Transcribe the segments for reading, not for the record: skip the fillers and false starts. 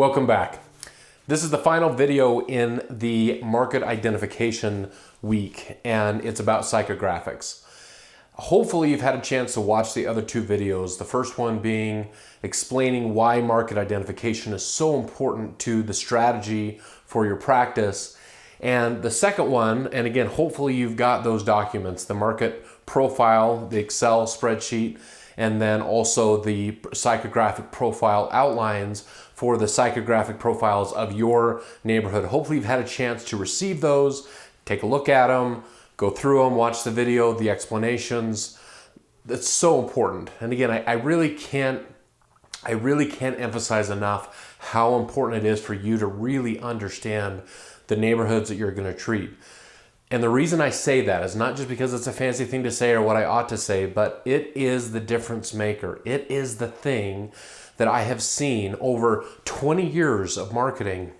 Welcome back. This is the final video in the market identification week, and it's about psychographics. Hopefully you've had a chance to watch the other two videos, the first one being explaining why market identification is so important to the strategy for your practice. And the second one, and again, hopefully you've got those documents, the market profile, the Excel spreadsheet, and then also the psychographic profile outlines for the psychographic profiles of your neighborhood. Hopefully you've had a chance to receive those, take a look at them, go through them, watch the video, the explanations. That's so important. And again, I really can't emphasize enough how important it is for you to really understand the neighborhoods that you're going to treat. And the reason I say that is not just because it's a fancy thing to say or what I ought to say, but it is the difference maker. It is the thing that I have seen over 20 years of marketing,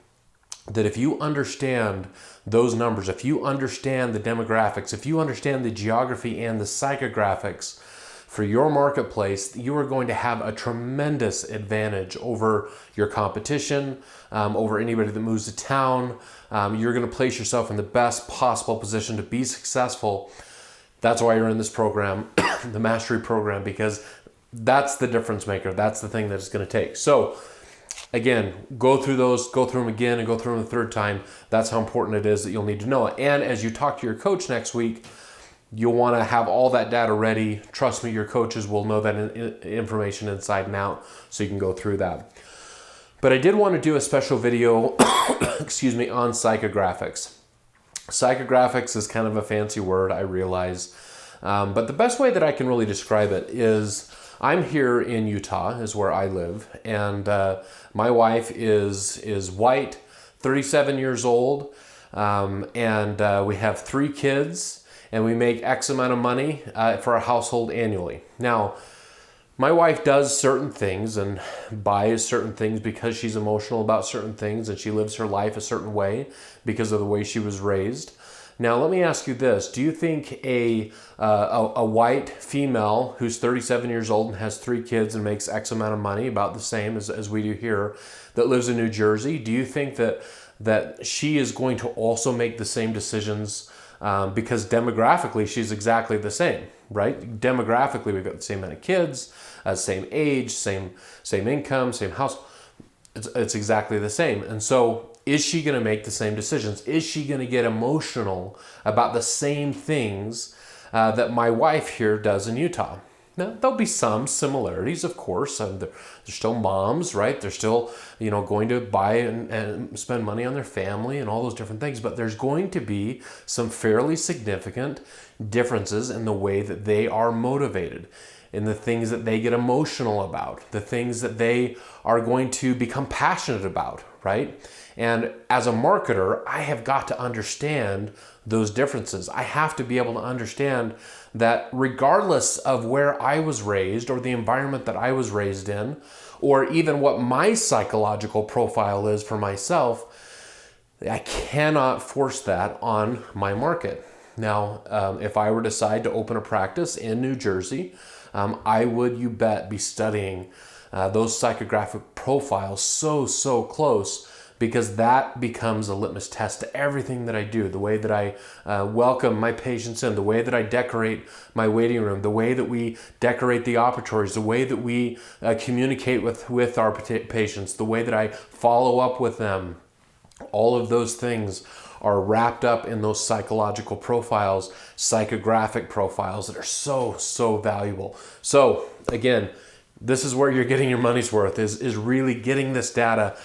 that if you understand those numbers, if you understand the demographics, if you understand the geography and the psychographics for your marketplace, you are going to have a tremendous advantage over your competition, over anybody that moves to town. You're going to place yourself in the best possible position to be successful. That's why you're in this program, the mastery program, because that's the difference maker. That's the thing that it's going to take. So again, go through them again and go through them the third time. That's how important it is that you'll need to know it. And as you talk to your coach next week, you'll want to have all that data ready. Trust me, your coaches will know that information inside and out, so you can go through that. But I did want to do a special video, excuse me, on psychographics. Psychographics is kind of a fancy word, I realize. But the best way that I can really describe it is, I'm here in Utah, is where I live, and my wife is white, 37 years old, and we have 3 kids, and we make X amount of money for our household annually. Now, my wife does certain things and buys certain things because she's emotional about certain things, and she lives her life a certain way because of the way she was raised. Now, let me ask you this. Do you think a white female who's 37 years old and has 3 kids and makes X amount of money, about the same as we do here, that lives in New Jersey, do you think that she is going to also make the same decisions? Because demographically, she's exactly the same, right? Demographically, we've got the same amount of kids, same age, same income, same house. It's exactly the same. And so is she going to make the same decisions? Is she going to get emotional about the same things that my wife here does in Utah? Now, there'll be some similarities, of course. They're still moms, right? They're still, going to buy and spend money on their family and all those different things. But there's going to be some fairly significant differences in the way that they are motivated, in the things that they get emotional about, the things that they are going to become passionate about, right? And as a marketer, I have got to understand those differences. I have to be able to understand that regardless of where I was raised or the environment that I was raised in, or even what my psychological profile is for myself, I cannot force that on my market. Now, if I were to decide to open a practice in New Jersey, I would, you bet, be studying those psychographic profiles so close, because that becomes a litmus test to everything that I do, the way that I welcome my patients in, the way that I decorate my waiting room, the way that we decorate the operatories, the way that we communicate with our patients, the way that I follow up with them. All of those things are wrapped up in those psychological profiles, psychographic profiles that are so valuable. So again, this is where you're getting your money's worth, is really getting this data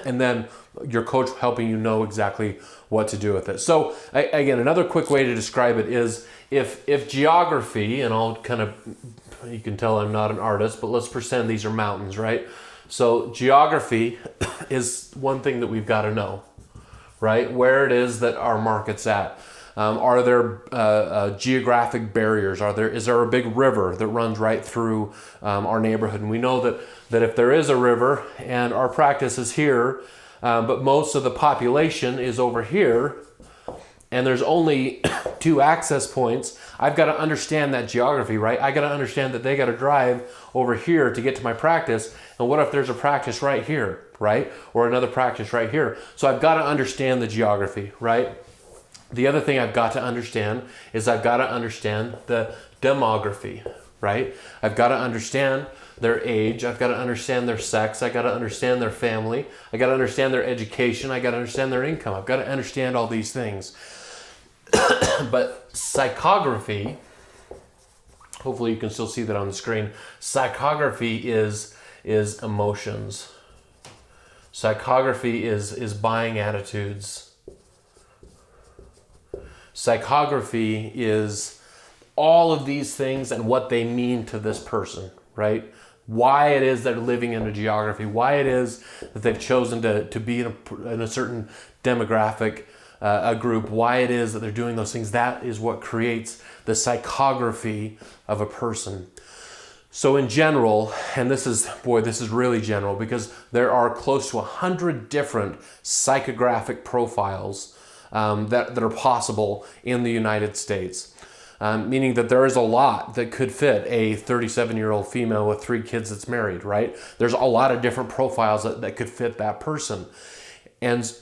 and then your coach helping you know exactly what to do with it. So again, another quick way to describe it is if geography, and I'll you can tell I'm not an artist, but let's pretend these are mountains, right? So geography is one thing that we've got to know, right? Where it is that our market's at. Are there geographic barriers? Is there a big river that runs right through our neighborhood? And we know that if there is a river and our practice is here, but most of the population is over here, and there's only 2 access points, I've got to understand that geography, right? I got to understand that they got to drive over here to get to my practice. And what if there's a practice right here? right? Or another practice right here. So I've got to understand the geography, right? The other thing I've got to understand is I've got to understand the demography, right? I've got to understand their age. I've got to understand their sex. I've got to understand their family. I got to understand their education. I got to understand their income. I've got to understand all these things. But psychography, hopefully you can still see that on the screen. Psychography is emotions. Psychography is buying attitudes. Psychography is all of these things and what they mean to this person, right? Why it is they're living in a geography, why it is that they've chosen to be in a certain demographic, a group, why it is that they're doing those things. That is what creates the psychography of a person. So in general, and this is really general, because there are close to 100 different psychographic profiles that are possible in the United States. Meaning that there is a lot that could fit a 37-year-old female with 3 kids that's married, right? There's a lot of different profiles that could fit that person. And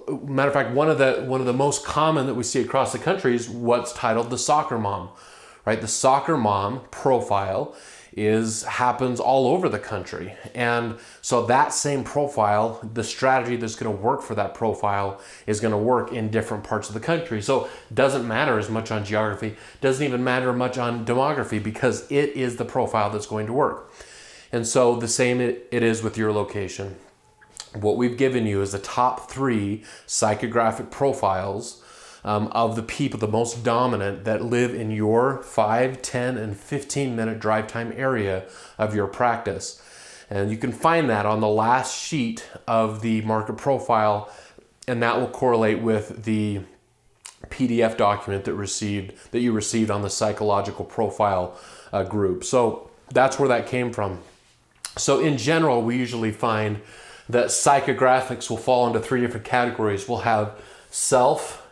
matter of fact, one of the most common that we see across the country is what's titled the soccer mom, right? The soccer mom profile happens all over the country. And so that same profile, the strategy that's going to work for that profile is going to work in different parts of the country. So it doesn't matter as much on geography, doesn't even matter much on demography, because it is the profile that's going to work. And so the same it is with your location. What we've given you is the top 3 psychographic profiles of the people, the most dominant, that live in your 5, 10, and 15-minute drive time area of your practice. And you can find that on the last sheet of the market profile, and that will correlate with the PDF document that you received on the psychological profile group. So that's where that came from. So in general, we usually find that psychographics will fall into 3 different categories. We'll have self,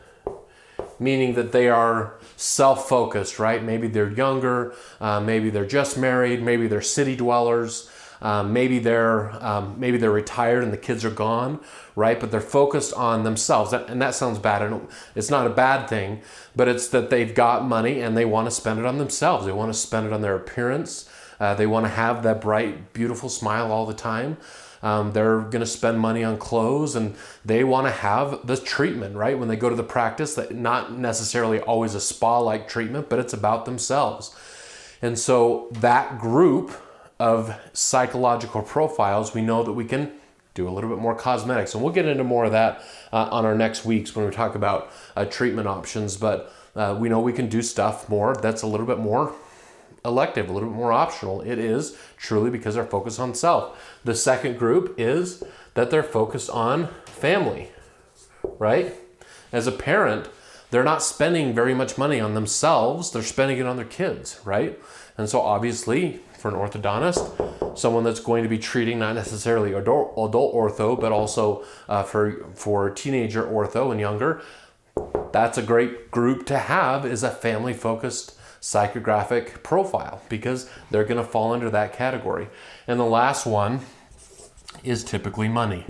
meaning that they are self-focused, right? Maybe they're younger, maybe they're just married, maybe they're city dwellers, maybe they're retired and the kids are gone, right? But they're focused on themselves, and that sounds bad. It's not a bad thing, but it's that they've got money and they want to spend it on themselves. They want to spend it on their appearance. They want to have that bright, beautiful smile all the time. They're going to spend money on clothes, and they want to have the treatment, right? When they go to the practice, that not necessarily always a spa-like treatment, but it's about themselves. And so that group of psychological profiles, we know that we can do a little bit more cosmetics. And we'll get into more of that on our next weeks when we talk about treatment options. But we know we can do stuff more that's a little bit more elective, a little bit more optional. It is truly because they're focused on self. The second group is that they're focused on family, right? As a parent, they're not spending very much money on themselves. They're spending it on their kids, right? And so obviously for an orthodontist, someone that's going to be treating not necessarily adult ortho, but also for teenager ortho and younger, that's a great group to have, is a family-focused psychographic profile, because they're going to fall under that category. And the last one is typically money.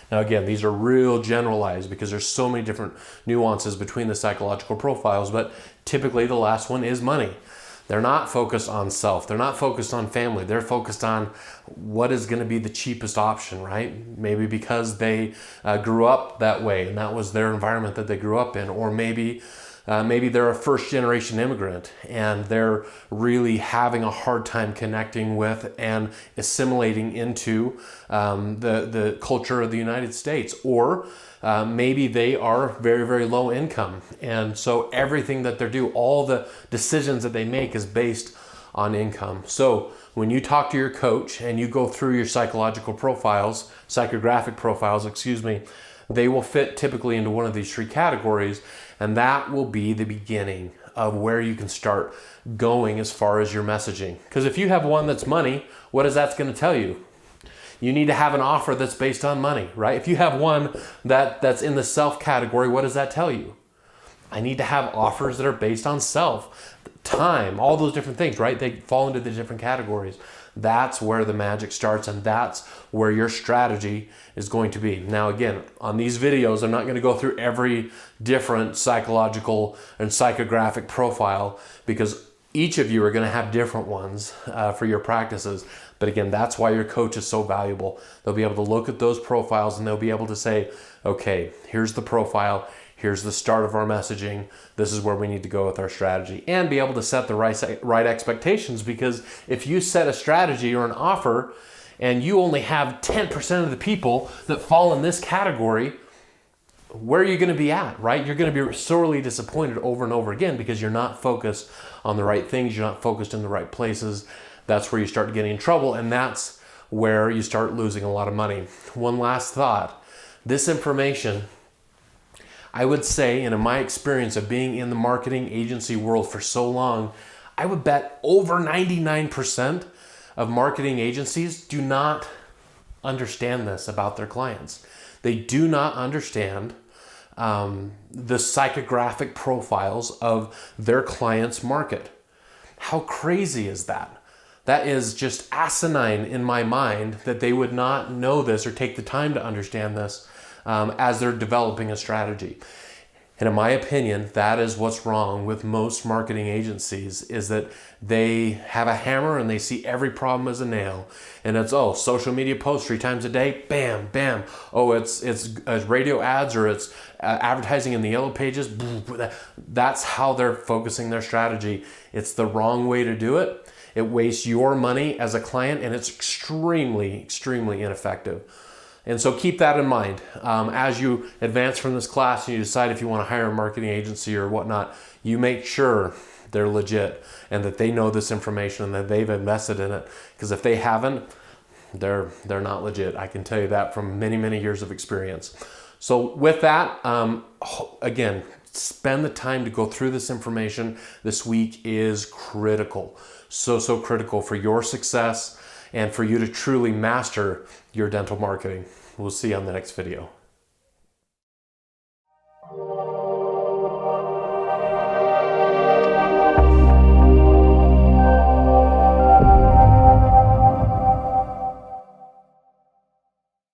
Now again, these are real generalized because there's so many different nuances between the psychological profiles, but typically the last one is money. They're not focused on self. They're not focused on family. They're focused on what is going to be the cheapest option, right? Maybe because they grew up that way and that was their environment that they grew up in, or maybe they're a first-generation immigrant and they're really having a hard time connecting with and assimilating into the culture of the United States. Or maybe they are very, very low income. And so everything that they do, all the decisions that they make is based on income. So when you talk to your coach and you go through your psychographic profiles, they will fit typically into one of these 3 categories. And that will be the beginning of where you can start going as far as your messaging. Because if you have one that's money, what is that going to tell you? You need to have an offer that's based on money, right? If you have one that's in the self category, what does that tell you? I need to have offers that are based on self, time, all those different things, right? They fall into the different categories. That's where the magic starts, and that's where your strategy is going to be. Now, again, on these videos, I'm not going to go through every different psychological and psychographic profile, because each of you are going to have different ones for your practices. But again, that's why your coach is so valuable. They'll be able to look at those profiles and they'll be able to say, okay, here's the profile, here's the start of our messaging, this is where we need to go with our strategy, and be able to set the right expectations. Because if you set a strategy or an offer and you only have 10% of the people that fall in this category, where are you going to be at, right? You're going to be sorely disappointed over and over again because you're not focused on the right things. You're not focused in the right places. That's where you start getting in trouble, and that's where you start losing a lot of money. One last thought. This information, I would say, and in my experience of being in the marketing agency world for so long, I would bet over 99% of marketing agencies do not understand this about their clients. They do not understand the psychographic profiles of their client's market. How crazy is that? That is just asinine in my mind that they would not know this or take the time to understand this as they're developing a strategy. And in my opinion, that is what's wrong with most marketing agencies, is that they have a hammer and they see every problem as a nail. And it's, oh, social media posts 3 times a day, bam, bam. Oh, it's radio ads, or it's advertising in the yellow pages. That's how they're focusing their strategy. It's the wrong way to do it. It wastes your money as a client, and it's extremely, extremely ineffective. And so keep that in mind as you advance from this class and you decide if you want to hire a marketing agency or whatnot. You make sure they're legit and that they know this information and that they've invested in it. Because if they haven't, they're not legit. I can tell you that from many, many years of experience. So with that, again, spend the time to go through this information. This week is critical. So critical for your success and for you to truly master your dental marketing. We'll see you on the next video.